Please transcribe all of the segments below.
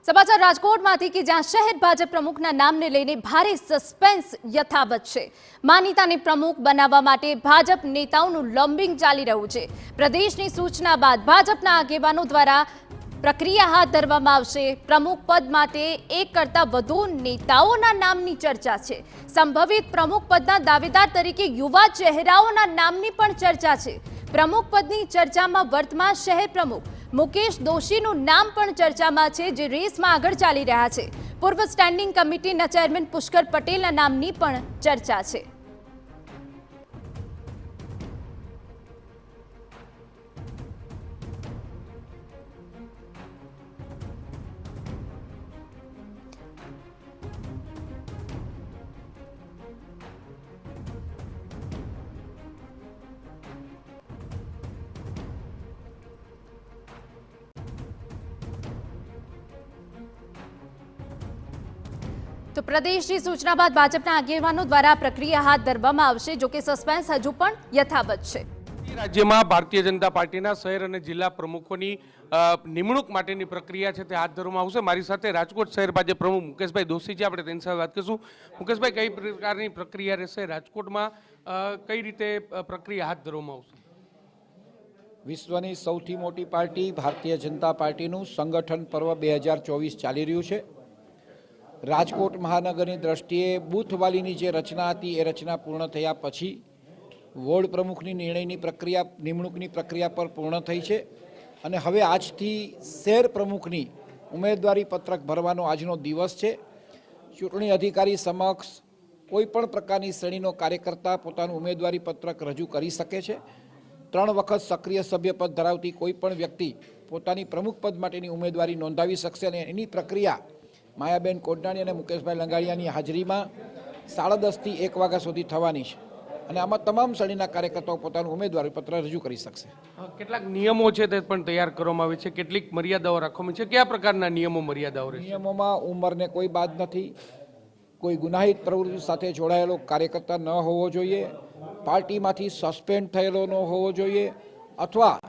સમાચાર રાજકોટમાંથી કે જ્યાં શહેર ભાજપ પ્રમુખના નામને લઈને ભારે સસ્પેન્સ યથાવત છે। માનીતાને પ્રમુખ બનાવવા માટે ભાજપ નેતાઓનું લોબિંગ ચાલી રહ્યું છે। પ્રદેશની સૂચના બાદ ભાજપના આગેવાનો દ્વારા પ્રક્રિયા હાથ ધરવામાં આવશે। પ્રમુખ પદ માટે એક કરતા વધુ નેતાઓના નામની ચર્ચા છે। સંભવિત પ્રમુખ પદના દાવેદાર તરીકે યુવા ચહેરાઓના નામની પણ ચર્ચા છે। પ્રમુખ પદની ચર્ચામાં વર્તમાન શહેર પ્રમુખ મુકેશ દોશીનું નામ પણ ચર્ચામાં છે, જે રેસમાં આગળ ચાલી રહ્યા છે। પૂર્વ સ્ટેન્ડિંગ કમિટીના ચેરમેન પુષ્કર પટેલના નામની પણ ચર્ચા છે। તો પ્રદેશની સૂચના બાદ ભાજપના આગેવાનો દ્વારા પ્રક્રિયા હાથ ધરવામાં આવશે। જો કે સસ્પેન્સ હજુ પણ યથાવત છે। રાજ્યમાં ભારતીય જનતા પાર્ટીના શહેર અને જિલ્લા પ્રમુખોની નિમણૂક માટેની પ્રક્રિયા છે તે હાથ ધરવામાં આવશે। મારી સાથે રાજકોટ શહેર ભાજપ પ્રમુખ મુકેશભાઈ દોશી છે, આપણે તેની સાથે વાત કરીશું। મુકેશભાઈ, કઈ પ્રકારની પ્રક્રિયા રહેશે? રાજકોટમાં કઈ રીતે પ્રક્રિયા હાથ ધરવામાં આવશે? વિશ્વની સૌથી મોટી પાર્ટી ભારતીય જનતા પાર્ટીનું સંગઠન પર્વ 2024 ચાલી રહ્યું છે। રાજકોટ મહાનગરની દ્રષ્ટિએ બૂથવાલીની જે રચના હતી એ રચના પૂર્ણ થયા પછી વોર્ડ પ્રમુખની નિર્ણયની પ્રક્રિયા, નિમણૂકની પ્રક્રિયા પર પૂર્ણ થઈ છે અને હવે આજથી શહેર પ્રમુખની ઉમેદવારી પત્રક ભરવાનો આજનો દિવસ છે। ચૂંટણી અધિકારી સમક્ષ કોઈ પણ પ્રકારની શ્રેણીનો કાર્યકર્તા પોતાનું ઉમેદવારી પત્રક રજૂ કરી શકે છે। 3 વખત સક્રિય સભ્યપદ ધરાવતી કોઈ પણ વ્યક્તિ પોતાની પ્રમુખ પદ માટેની ઉમેદવારી નોંધાવી શકશે અને એની પ્રક્રિયા માયાબેન કોડનાણી અને મુકેશભાઈ લંગાડિયાની હાજરીમાં 10:30 થી 1 વાગ્યા સુધી થવાની છે અને આમાં તમામ શ્રેણીના કાર્યકર્તાઓ પોતાનું ઉમેદવારી પત્ર રજૂ કરી શકશે। કેટલાક નિયમો છે તે પણ તૈયાર કરવામાં આવે છે, કેટલીક મર્યાદાઓ રાખવામાં છે। કયા પ્રકારના નિયમો મર્યાદાઓ રહેશે? નિયમોમાં ઉંમરને કોઈ બાદ નથી, કોઈ ગુનાહિત પ્રવૃત્તિ સાથે જોડાયેલો કાર્યકર્તા ન હોવો જોઈએ, પાર્ટીમાંથી સસ્પેન્ડ થયેલો ન હોવો જોઈએ અથવા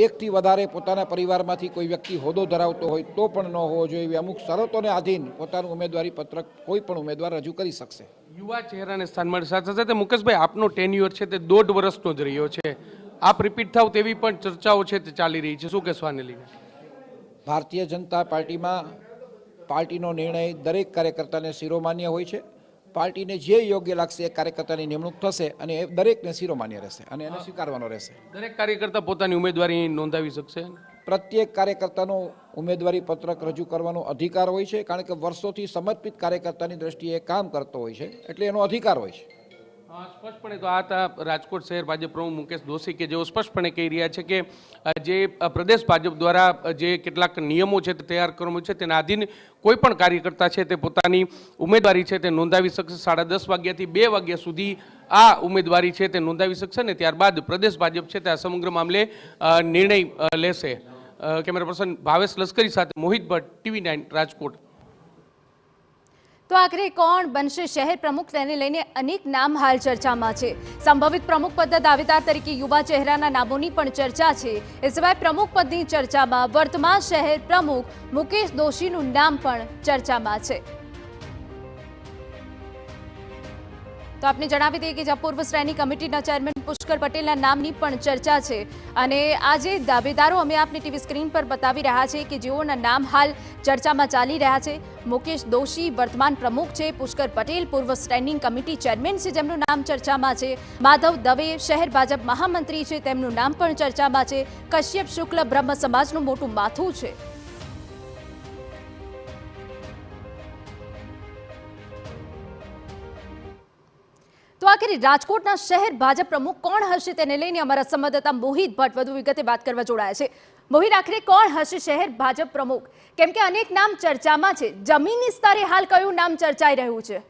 એકથી વધારે પોતાના પરિવારમાંથી કોઈ વ્યક્તિ હોદ્દો ધરાવતો હોય તો પણ ન હોવો જોઈએ। એવી અમુક શરતોને આધીન પોતાનું ઉમેદવારી પત્રક કોઈ પણ ઉમેદવાર રજૂ કરી શકશે। યુવા ચહેરાને સ્થાન મળે। સાથે સાથે મુકેશભાઈ, આપનો ટેન્યુઅર છે તે 1.5 વર્ષનો જ રહ્યો છે। આપ રિપીટ થાવ તેવી પણ ચર્ચાઓ છે તે ચાલી રહી છે, શું કહેશો આને લઈને? ભારતીય જનતા પાર્ટીમાં પાર્ટીનો નિર્ણય દરેક કાર્યકર્તાને શિરોમાન્ય હોય છે। પાર્ટીને જે યોગ્ય લાગશે એ કાર્યકર્તાની નિમણૂક થશે અને એ દરેકને શિરોમાન્ય રહેશે અને એને સ્વીકારવાનો રહેશે। દરેક કાર્યકર્તા પોતાની ઉમેદવારી નોંધાવી શકશે? પ્રત્યેક કાર્યકર્તાનો ઉમેદવારી પત્રક રજૂ કરવાનો અધિકાર હોય છે, કારણ કે વર્ષોથી સમર્પિત કાર્યકર્તાની દ્રષ્ટિએ કામ કરતો હોય છે, એટલે એનો અધિકાર હોય છે। સ્પષ્ટપણે તો આ હતા રાજકોટ શહેર ભાજપ પ્રમુખ મુકેશ દોશી, કે જેઓ સ્પષ્ટપણે કહી રહ્યા છે કે જે પ્રદેશ ભાજપ દ્વારા જે કેટલાક નિયમો છે તે તૈયાર કરવામાં છે તેના આધીન કોઈ પણ કાર્યકર્તા છે તે પોતાની ઉમેદવારી છે તે નોંધાવી શકશે। 10:30 વાગ્યાથી 2 વાગ્યા સુધી આ ઉમેદવારી છે તે નોંધાવી શકશે ને ત્યારબાદ પ્રદેશ ભાજપ છે તે આ સમગ્ર મામલે નિર્ણય લેશે। કેમેરા પર્સન ભાવેશ લશ્કરી સાથે મોહિત ભટ્ટ, TV9 રાજકોટ। તો આખરે કોણ બનશે શહેર પ્રમુખ, તેને લઈને અનેક નામ હાલ ચર્ચામાં છે। સંભવિત પ્રમુખ પદના દાવેદાર તરીકે યુવા ચહેરાના નામોની પણ ચર્ચા છે। એ સિવાય પ્રમુખ પદની ચર્ચામાં વર્તમાન શહેર પ્રમુખ મુકેશ દોશીનું નામ પણ ચર્ચામાં છે। તો આપને જણાવી દઈએ કે જ્યાં પૂર્વ સ્ટેન્ડિંગ કમિટીના ચેરમેન પુષ્કર પટેલના નામની પણ ચર્ચા છે અને આજે દાવેદારો અમે આપની ટીવી સ્ક્રીન પર બતાવી રહ્યા છે કે જેઓના નામ હાલ ચર્ચામાં ચાલી રહ્યા છે। મુકેશ દોશી વર્તમાન પ્રમુખ છે, પુષ્કર પટેલ પૂર્વ સ્ટેન્ડિંગ કમિટી ચેરમેન છે જેમનું નામ ચર્ચામાં છે, માધવ દવે શહેર ભાજપ મહામંત્રી છે તેમનું નામ પણ ચર્ચામાં છે, કશ્યપ શુક્લ બ્રહ્મ સમાજનું મોટું માથું છે। તો આખરે રાજકોટના શહેર ભાજપ પ્રમુખ કોણ હશે તેને લઈને અમારા સંવાદદાતા મોહિત ભટ્ટ વધુ વિગતે વાત કરવા જોડાયા છે। મોહિત, આખરે કોણ હશે શહેર ભાજપ પ્રમુખ? કેમ કે અનેક નામ ચર્ચામાં છે, જમીની સ્તરે હાલ કયું નામ ચર્ચાઈ રહ્યું છે?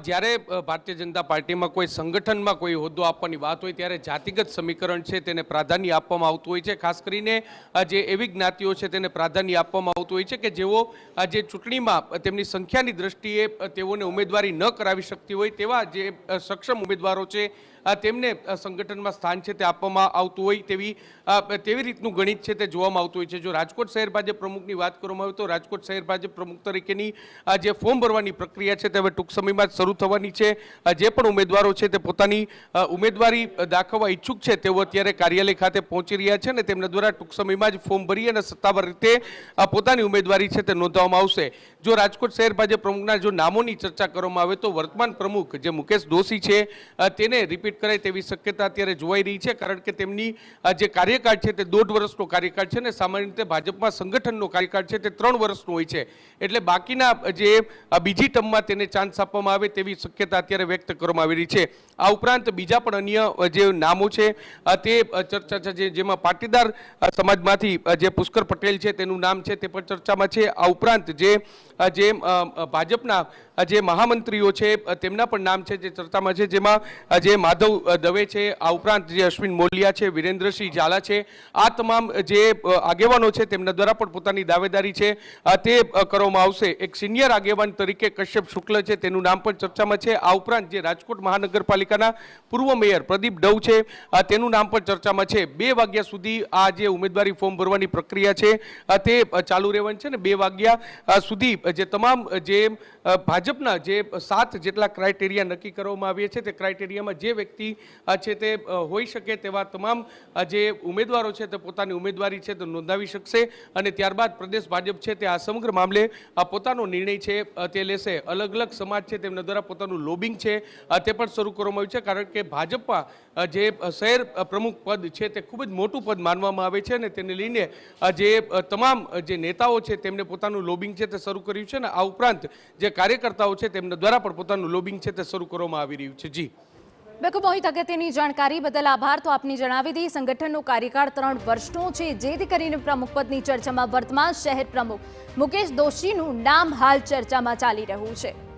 જ્યારે ભારતીય જનતા પાર્ટીમાં કોઈ સંગઠનમાં કોઈ હોદ્દો આપવાની વાત હોય ત્યારે જાતિગત સમીકરણ છે તેને પ્રાધાન્ય આપવામાં આવતું હોય છે। ખાસ કરીને જે એવી જ્ઞાતિઓ છે તેને પ્રાધાન્ય આપવામાં આવતું હોય છે કે જેઓ જે ચૂંટણીમાં તેમની સંખ્યાની દ્રષ્ટિએ તેઓને ઉમેદવારી ન કરાવી શકતી હોય તેવા જે સક્ષમ ઉમેદવારો છે તેમને સંગઠનમાં સ્થાન છે તે આપવામાં આવતું હોય તેવી રીતનું ગણિત છે તે જોવામાં આવતું હોય છે. જો રાજકોટ શહેર ભાજપ પ્રમુખની વાત કરવામાં આવે તો રાજકોટ શહેર ભાજપ પ્રમુખ તરીકેની જે ફોર્મ ભરવાની પ્રક્રિયા છે તે હવે ટૂંક સમયમાં જ શરૂ થવાની છે. જે પણ ઉમેદવારો છે તે પોતાની ઉમેદવારી દાખવવા ઈચ્છુક છે તેઓ અત્યારે કાર્યાલય ખાતે પહોંચી રહ્યા છે અને તેમના દ્વારા ટૂંક સમયમાં જ ફોર્મ ભરી અને સત્તાવાર રીતે પોતાની ઉમેદવારી છે તે નોંધવામાં આવશે. જો રાજકોટ શહેર ભાજપ પ્રમુખના જો નામોની ચર્ચા કરવામાં આવે તો વર્તમાન પ્રમુખ જે મુકેશ દોશી છે તેને રિપીટ કરાય તેવી શક્યતા અત્યારે જોવાઈ રહી છે, કારણ કે તેમની જે કાર્યકાળ છે તે 1.5 વર્ષનો કાર્યકાળ છે અને સામાન્ય રીતે ભાજપમાં સંગઠનનો કાર્યકાળ છે તે 3 વર્ષનો હોય છે. એટલે બાકીના જે બીજી ટર્મમાં તેને ચાન્સ આપવામાં આવે તેવી શક્યતા અત્યારે વ્યક્ત કરવામાં આવી રહી છે. આ ઉપરાંત બીજા પણ અન્ય જે નામો છે તે ચર્ચા છે, જેમાં પાટીદાર સમાજમાંથી જે પુષ્કર પટેલ છે તેનું નામ છે તે પણ ચર્ચામાં છે. આ ઉપરાંત જે ભાજપના જે મહામંત્રીઓ છે તેમના પણ નામ છે જે ચર્ચામાં છે, જેમાં જે માધવ દવે છે, આ ઉપરાંત જે અશ્વિન મોલિયા છે, વિરેન્દ્રસિંહ ઝાલા છે, આ તમામ જે આગેવાનો છે તેમના દ્વારા પણ પોતાની દાવેદારી છે તે કરવામાં આવશે. એક સિનિયર આગેવાન તરીકે કશ્યપ શુક્લ છે તેનું નામ પણ ચર્ચામાં છે. આ ઉપરાંત જે રાજકોટ મહાનગરપાલિકાના પૂર્વ મેયર પ્રદીપ ડવ છે તેનું નામ પણ ચર્ચામાં છે. 2 વાગ્યા સુધી આ જે ઉમેદવારી ફોર્મ ભરવાની પ્રક્રિયા છે તે ચાલુ રહેવાની છે ને 2 વાગ્યા સુધી જે તમામ જે ભાજપના જે 7 જેટલા ક્રાઇટેરિયા નક્કી કરવામાં આવ્યા છે તે ક્રાઇટેરિયામાં જે વ્યક્તિ છે તે હોઈ શકે તેવા તમામ જે ઉમેદવારો છે તે પોતાની ઉમેદવારી છે તે નોંધાવી શકશે અને ત્યારબાદ પ્રદેશ ભાજપ છે તે આ સમગ્ર મામલે પોતાનો નિર્ણય છે તે લેશે. અલગ અલગ સમાજ છે તેમના દ્વારા પોતાનું લોબિંગ છે તે પણ શરૂ કરવામાં આવ્યું છે, કારણ કે ભાજપમાં જે શહેર પ્રમુખ પદ છે તે ખૂબ જ મોટું પદ માનવામાં આવે છે અને તેને લઈને જે તમામ જે નેતાઓ છે તેમને પોતાનું લોબિંગ છે તે શરૂ કર્યું છે અને આ ઉપરાંત જે કાર્યકર્તાઓ છે તેમના દ્વારા પણ પોતાનું લોબિંગ છે તે શરૂ કરવામાં આવી રહ્યું છે. જી બિલકુલ મોહિત, અગત્યની જાણકારી બદલ આભાર. તો આપની જણાવી દી સંગઠનનો કાર્યકાળ 3 વર્ષનો છે, જેથી કરીને પ્રમુખ પદની ચર્ચામાં વર્તમાન શહેર પ્રમુખ મુકેશ દોશીનું નામ હાલ ચર્ચામાં ચાલી રહ્યું છે.